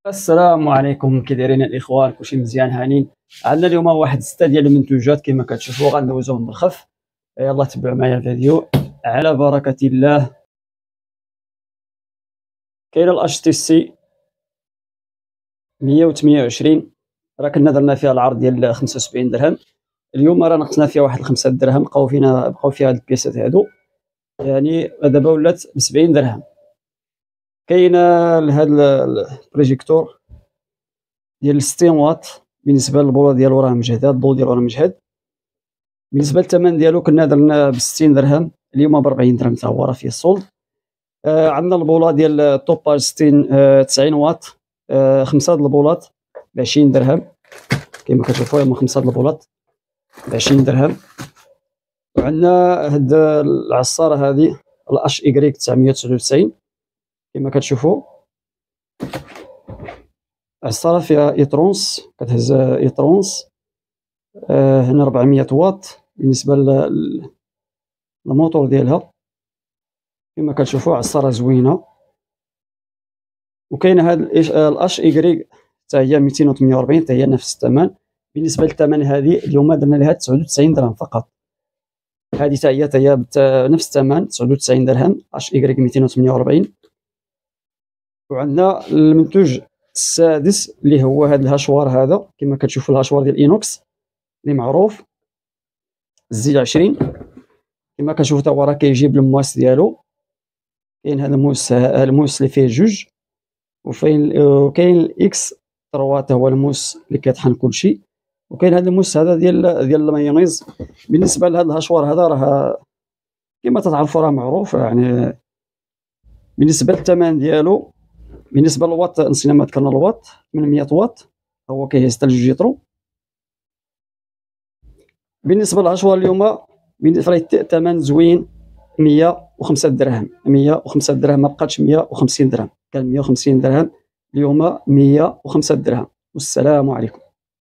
السلام عليكم، كي دايرين الاخوان؟ كلشي مزيان هانين. عندنا اليوم واحد 6 ديال المنتوجات كما كتشوفوا، غندوزوهم بالخف. يلا تبعوا معايا الفيديو على بركة الله. كاينه الاش تي سي 128، راه كنا درنا فيها العرض ديال 75 درهم. اليوم راه نقصنا فيها واحد 5 درهم، بقاو فيها هاد البياسات هادو، يعني دابا ولات ب 70 درهم. كاينه لهاد البروجيكتور ديال 60 واط، بالنسبه للبوله ديالو راه مجهد، الضو ديالو راه مجهد. بالنسبه للثمن ديالو كنا درنا ب 60 درهم، اليوم ب 40 درهم، حتى هو راه فيه السولد. عندنا البوله ديال توباج 60 90 واط، 5 د البولات ب 20 درهم. كما كتشوفوا هما 5 د البولات ب 20 درهم. وعندنا هاد العصاره هذه الاش ايكغيك 999، كما كتشوفوا عصاره فيها ايترونس، كتهز ايترونس. هنا 400 واط بالنسبه للموتور ديالها. كما كتشوفوا عصاره زوينه. وكاينه هاد الاش ايكغيك حتى هي 248، حتى هي نفس الثمن. بالنسبه للثمن هذه اليوم درنا لها 99 درهم فقط. هذه حتى هي نفس الثمن 99 درهم، اش ايكغيك 248. وعندنا المنتوج السادس اللي هو هذا الهاشوار هذا، كما كتشوفوا الهاشوار ديال الاينوكس اللي معروف زي 20. كما كتشوفوا حتى هو راه كيجيب المواس ديالو. كاين هذا الموس اللي فيه جوج، وكاين الاكس 3 حتى هو الموس اللي كيطحن كلشي. وكاين هذا الموس هذا ديال المايونيز. بالنسبه لهذا الهاشوار هذا راه كما تتعرفوا راه معروف يعني. بالنسبه للثمن ديالو، بالنسبه للواط نسينا ما ذكرنا الواط 800 واط، هو كيهز حتى 2 يطرو. بالنسبه للهاشوار اليوم بالنسبه الثمن زوين، 105 درهم. 105 درهم، ما بقاتش 150 درهم، كان 150 درهم، اليوم 105 درهم. والسلام عليكم.